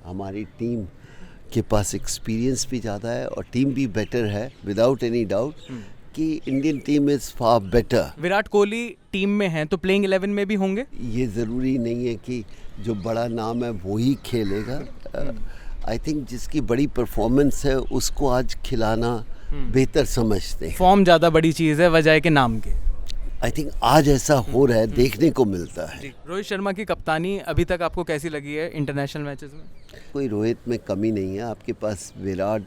हमारी टीम के पास एक्सपीरियंस भी ज़्यादा है और टीम भी बेटर है, विदाउट एनी डाउट कि Indian team is far better. Virat Kohli team में हैं तो प्लेइंग 11 में भी होंगे? ये ज़रूरी नहीं है कि जो बड़ा नाम है वो ही खेलेगा। आई थिंक जिसकी बड़ी परफॉर्मेंस है उसको आज खिलाना बेहतर समझते हैं। फॉर्म ज़्यादा बड़ी चीज़ है वजह के नाम के। आई थिंक आज ऐसा हो रहा है, देखने को मिलता है। रोहित शर्मा की कप्तानी अभी तक आपको कैसी लगी है इंटरनेशनल मैचेस में? कोई रोहित में कमी नहीं है, आपके पास विराट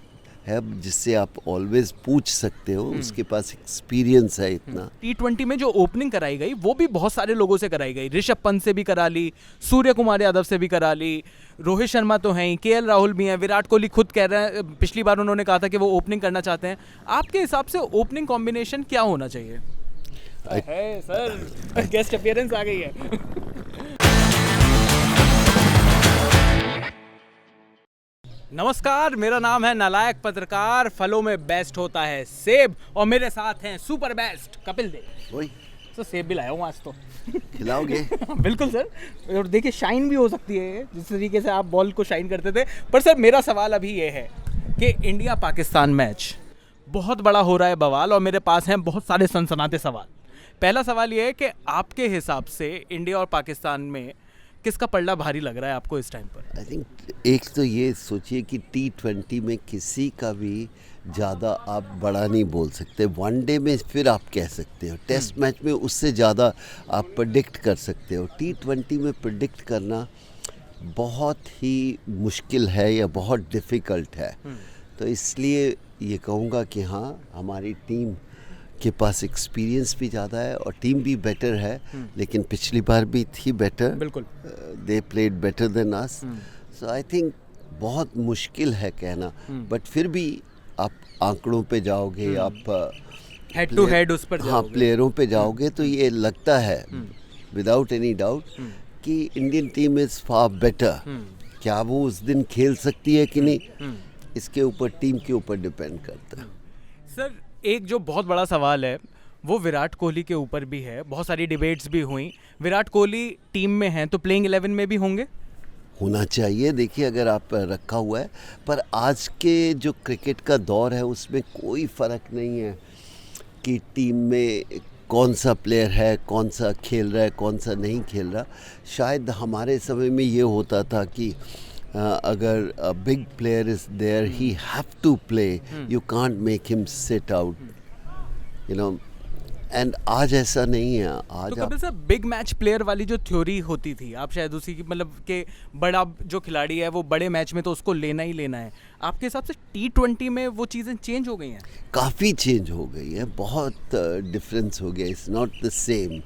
है जिससे आप ऑलवेज पूछ सकते हो, उसके पास एक्सपीरियंस है इतना। T20 में जो ओपनिंग कराई गई वो भी बहुत सारे लोगों से कराई गई। ऋषभ पंत से भी करा ली, सूर्य कुमार यादव से भी करा ली, रोहित शर्मा तो हैं ही, KL राहुल भी हैं, विराट कोहली खुद कह रहे हैं, पिछली बार उन्होंने कहा था कि वो ओपनिंग करना चाहते हैं। आपके हिसाब से ओपनिंग कॉम्बिनेशन क्या होना चाहिए? है सर, गेस्ट अपीयरेंस आ गई है। नमस्कार, मेरा नाम है नालायक पत्रकार। फलों में बेस्ट होता है सेब और मेरे साथ हैं सुपर बेस्ट कपिल देव। वही तो सेब भी लाया हूँ आज तो। खिलाओगे? बिल्कुल सर, और देखिए शाइन भी हो सकती है जिस तरीके से आप बॉल को शाइन करते थे। पर सर मेरा सवाल अभी ये है कि इंडिया पाकिस्तान मैच बहुत बड़ा हो रहा है बवाल, और मेरे पास हैं बहुत सारे सनसनाते सवाल। पहला सवाल ये है कि आपके हिसाब से इंडिया और पाकिस्तान में किसका पलड़ा भारी लग रहा है आपको इस टाइम पर? आई थिंक एक तो ये सोचिए कि T20 में किसी का भी ज़्यादा आप बड़ा नहीं बोल सकते। वनडे में फिर आप कह सकते हो, टेस्ट मैच में उससे ज़्यादा आप प्रेडिक्ट कर सकते हो। T20 में प्रेडिक्ट करना बहुत ही मुश्किल है या बहुत डिफ़िकल्ट है। तो इसलिए ये कहूँगा कि हाँ, हमारी टीम के पास एक्सपीरियंस भी ज़्यादा है और टीम भी बेटर है, लेकिन पिछली बार भी थी बेटर। बिल्कुल, they played better than us. So I think बहुत मुश्किल है कहना, बट फिर भी आप आंकड़ों पे जाओगे, आप हेड टू हेड उस पर हाँ जाओगे। प्लेयरों पे जाओगे तो ये लगता है विदाउट एनी डाउट कि Indian team is far better. क्या वो उस दिन खेल सकती है कि नहीं, इसके ऊपर टीम के ऊपर डिपेंड करता है। सर एक जो बहुत बड़ा सवाल है वो विराट कोहली के ऊपर भी है, बहुत सारी डिबेट्स भी हुई। विराट कोहली टीम में हैं तो प्लेइंग 11 में भी होंगे? होना चाहिए। देखिए अगर आप रखा हुआ है, पर आज के जो क्रिकेट का दौर है उसमें कोई फ़र्क नहीं है कि टीम में कौन सा प्लेयर है, कौन सा खेल रहा है, कौन सा नहीं खेल रहा। शायद हमारे समय में ये होता था कि अगर big player is there he have to play, you can't make him sit out, you know. And आज ऐसा नहीं है। आज तो Kapil sir big match player वाली जो थ्योरी होती थी, आप शायद उसी की मतलब कि बड़ा जो खिलाड़ी है वो बड़े मैच में तो उसको लेना ही लेना है। आपके हिसाब से T20 में वो चीज़ें चेंज हो गई हैं? काफ़ी चेंज हो गई है, बहुत डिफरेंस हो गया। It's not the same.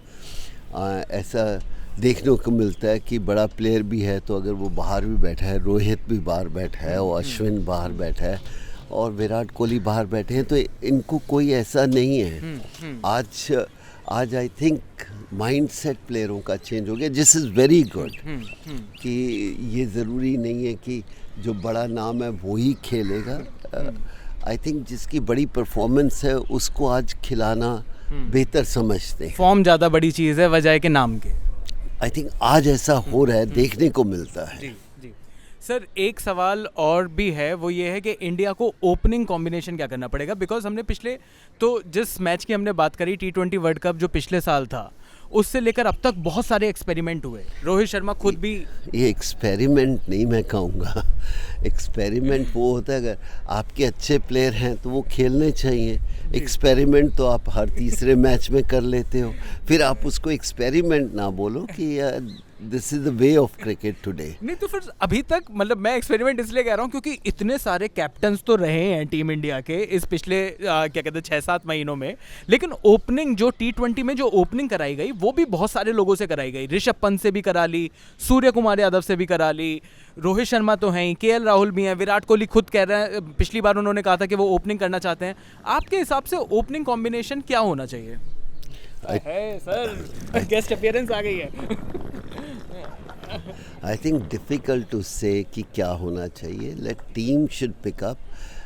ऐसा देखने को मिलता है कि बड़ा प्लेयर भी है तो अगर वो बाहर भी बैठा है, रोहित भी बाहर बैठा है और अश्विन बाहर बैठा है और विराट कोहली बाहर बैठे हैं, तो इनको कोई ऐसा नहीं है। आज आई थिंक माइंडसेट प्लेयरों का चेंज हो गया, दिस इज़ वेरी गुड। कि ये ज़रूरी नहीं है कि जो बड़ा नाम है वो ही खेलेगा। आई थिंक जिसकी बड़ी परफॉर्मेंस है उसको आज खिलाना बेहतर समझते हैं। फॉर्म ज़्यादा बड़ी चीज़ है वजह के नाम के। आई थिंक आज ऐसा हो रहा है, देखने को मिलता है। जी जी सर, एक सवाल और भी है, वो ये है कि इंडिया को ओपनिंग कॉम्बिनेशन क्या करना पड़ेगा? बिकॉज हमने पिछले तो जिस मैच की हमने बात करी T20 वर्ल्ड कप जो पिछले साल था, उससे लेकर अब तक बहुत सारे एक्सपेरिमेंट हुए। रोहित शर्मा खुद भी ये एक्सपेरिमेंट नहीं मैं कहूँगा। एक्सपेरिमेंट वो होता है अगर आपके अच्छे प्लेयर हैं तो वो खेलने चाहिए। एक्सपेरिमेंट तो आप हर तीसरे मैच में कर लेते हो, फिर आप उसको एक्सपेरिमेंट ना बोलो कि this is the way of cricket today. नहीं तो फिर अभी तक मतलब मैं एक्सपेरिमेंट इसलिए कह रहा हूँ क्योंकि इतने सारे कैप्टन्स तो रहे हैं टीम इंडिया के इस पिछले क्या कहते हैं 6-7 महीनों में, लेकिन ओपनिंग जो T20 में जो ओपनिंग कराई गई वो भी बहुत सारे लोगों से कराई गई। ऋषभ पंत से भी करा ली, सूर्य कुमार यादव से भी करा ली, रोहित शर्मा तो हैं ही, KL राहुल भी हैं, विराट कोहली खुद कह रहे हैं, पिछली बार उन्होंने कहा था कि वो ओपनिंग करना चाहते हैं। आपके हिसाब से ओपनिंग कॉम्बिनेशन क्या होना चाहिए? है सर, गेस्ट अपीयरेंस आ गई है। आई थिंक डिफ़िकल्ट टू से कि क्या होना चाहिए। Let team should pick up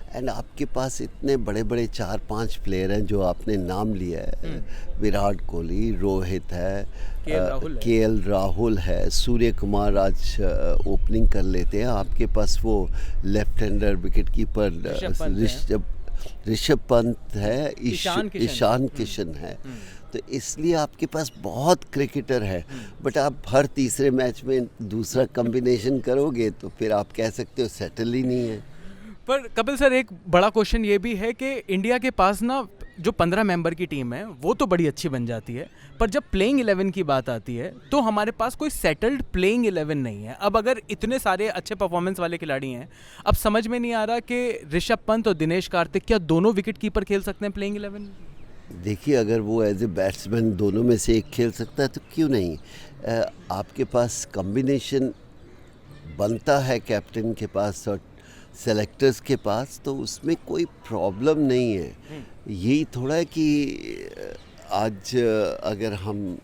and आपके पास इतने बड़े बड़े 4-5 प्लेयर हैं जो आपने नाम लिया है, विराट कोहली, रोहित है, केएल राहुल है, सूर्य कुमार आज ओपनिंग कर लेते हैं, आपके पास वो left hander wicket keeper Rishabh Pant है, ईशान किशन है। तो इसलिए आपके पास बहुत क्रिकेटर है, बट आप हर तीसरे मैच में दूसरा कॉम्बिनेशन करोगे तो फिर आप कह सकते हो सेटल ही नहीं है। पर कपिल सर, एक बड़ा क्वेश्चन ये भी है कि इंडिया के पास ना जो 15 मेंबर की टीम है वो तो बड़ी अच्छी बन जाती है, पर जब प्लेइंग 11 की बात आती है तो हमारे पास कोई सेटल्ड प्लेइंग 11 नहीं है। अब अगर इतने सारे अच्छे परफॉर्मेंस वाले खिलाड़ी हैं, अब समझ में नहीं आ रहा कि ऋषभ पंत और दिनेश कार्तिक क्या दोनों विकेट कीपर खेल सकते हैं प्लेइंग 11? देखिए, अगर वो एज ए बैट्समैन दोनों में से एक खेल सकता है तो क्यों नहीं। आपके पास कॉम्बिनेशन बनता है कैप्टन के पास और सेलेक्टर्स के पास, तो उसमें कोई प्रॉब्लम नहीं है। यही थोड़ा है कि आज अगर हम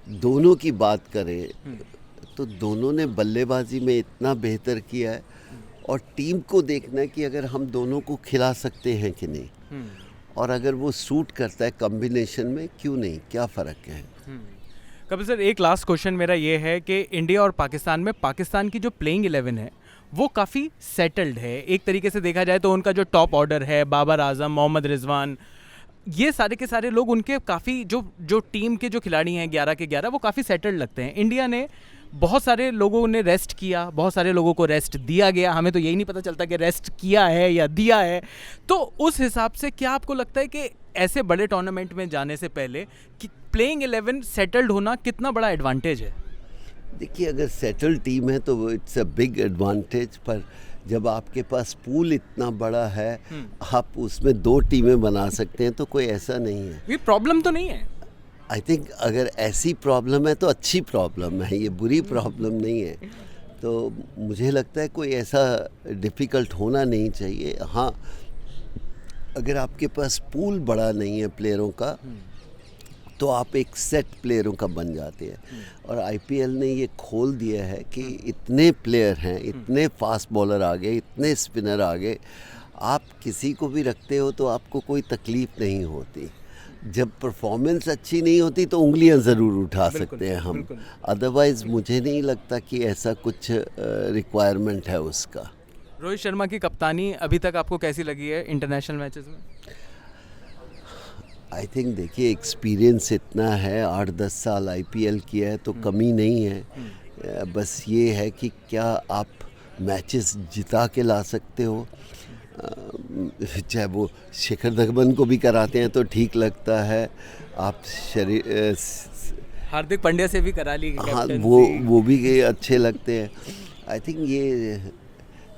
दोनों की बात करें तो दोनों ने बल्लेबाजी में इतना बेहतर किया है, और टीम को देखना है कि अगर हम दोनों को खिला सकते हैं कि नहीं, और अगर वो सूट करता है कॉम्बिनेशन में, क्यों नहीं, क्या फ़र्क है। कपिल सर, एक लास्ट क्वेश्चन मेरा ये है कि इंडिया और पाकिस्तान में पाकिस्तान की जो प्लेइंग 11 है वो काफ़ी सेटल्ड है। एक तरीके से देखा जाए तो उनका जो टॉप ऑर्डर है, बाबर आजम, मोहम्मद रिजवान, ये सारे के सारे लोग उनके काफ़ी जो टीम के जो खिलाड़ी हैं 11 के 11 वो काफ़ी सेटल्ड लगते हैं। इंडिया ने बहुत सारे लोगों ने रेस्ट किया, बहुत सारे लोगों को रेस्ट दिया गया, हमें तो यही नहीं पता चलता कि रेस्ट किया है या दिया है। तो उस हिसाब से क्या आपको लगता है कि ऐसे बड़े टूर्नामेंट में जाने से पहले कि प्लेइंग 11 सेटल्ड होना कितना बड़ा एडवांटेज है? देखिए, अगर सेटल टीम है तो इट्स अ बिग एडवांटेज, पर जब आपके पास पूल इतना बड़ा है, आप उसमें 2 टीमें बना सकते हैं, तो कोई ऐसा नहीं है। ये प्रॉब्लम तो नहीं है? आई थिंक अगर ऐसी प्रॉब्लम है तो अच्छी प्रॉब्लम है, ये बुरी प्रॉब्लम नहीं है। तो मुझे लगता है कोई ऐसा डिफ़िकल्ट होना नहीं चाहिए। हाँ, अगर आपके पास पूल बड़ा नहीं है प्लेयरों का, तो आप एक सेट प्लेयरों का बन जाते हैं। और आईपीएल ने ये खोल दिया है कि इतने प्लेयर हैं, इतने फास्ट बॉलर आ गए, इतने स्पिनर आ गए, आप किसी को भी रखते हो तो आपको कोई तकलीफ़ नहीं होती। जब परफॉर्मेंस अच्छी नहीं होती तो उंगलियां ज़रूर उठा सकते हैं हम, अदरवाइज़ मुझे नहीं लगता कि ऐसा कुछ रिक्वायरमेंट है उसका। रोहित शर्मा की कप्तानी अभी तक आपको कैसी लगी है इंटरनेशनल मैचेस में? आई थिंक देखिए, एक्सपीरियंस इतना है, 8-10 साल आईपीएल किया है तो कमी नहीं है। बस ये है कि क्या आप मैचेस जिता के ला सकते हो। चाहे वो शिखर धवन को भी कराते हैं तो ठीक लगता है। आप हार्दिक पांड्या से भी करा ली। हाँ, वो भी अच्छे लगते हैं। आई थिंक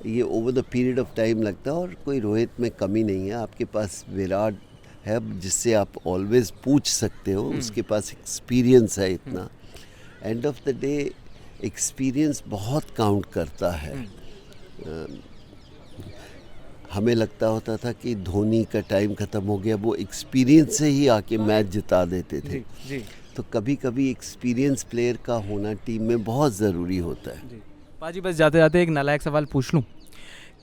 ये over the period of time लगता है, और कोई रोहित में कमी नहीं है। आपके पास विराट है जिससे आप ऑलवेज पूछ सकते हो, उसके पास एक्सपीरियंस है इतना। End of the day experience बहुत काउंट करता है। हमें लगता होता था कि धोनी का टाइम ख़त्म हो गया, वो एक्सपीरियंस से ही आके मैच जिता देते थे। जी। तो कभी कभी एक्सपीरियंस प्लेयर का होना टीम में बहुत ज़रूरी होता है। पाजी, बस जाते जाते एक नालायक सवाल पूछ लूँ,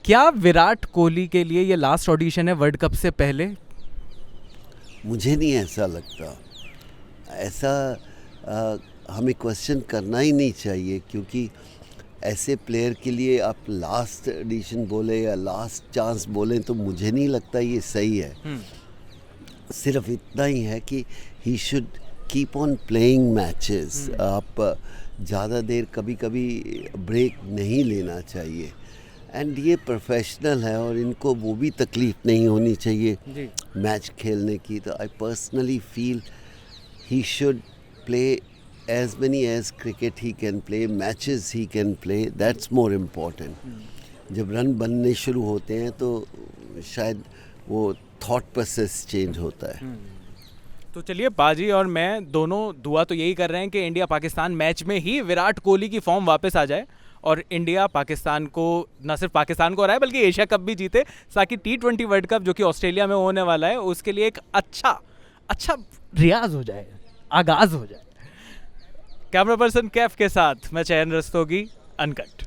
क्या विराट कोहली के लिए ये लास्ट ऑडिशन है वर्ल्ड कप से पहले? मुझे नहीं ऐसा लगता। ऐसा हमें क्वेश्चन करना ही नहीं चाहिए, क्योंकि ऐसे प्लेयर के लिए आप लास्ट एडिशन बोले या लास्ट चांस बोलें तो मुझे नहीं लगता ये सही है। सिर्फ इतना ही है कि he should keep on playing matches. आप ज़्यादा देर कभी कभी ब्रेक नहीं लेना चाहिए। एंड ये प्रोफेशनल है और इनको वो भी तकलीफ़ नहीं होनी चाहिए मैच खेलने की। तो I personally feel he should play as many as cricket he can play, matches he can play, that's more important। जब रन बनने शुरू होते हैं तो शायद वो थॉट प्रोसेस चेंज होता है। तो चलिए, बाजी और मैं दोनों दुआ तो यही कर रहे हैं कि इंडिया पाकिस्तान मैच में ही विराट कोहली की फॉर्म वापस आ जाए और इंडिया पाकिस्तान को, ना सिर्फ पाकिस्तान को हराए बल्कि एशिया कप भी जीते, ताकि T20 वर्ल्ड कप जो कि ऑस्ट्रेलिया में होने वाला है उसके लिए एक अच्छा रियाज हो जाए, आगाज हो जाए। कैमरा पर्सन कैफ के साथ मैं चयन रस्तोगी, अनकट।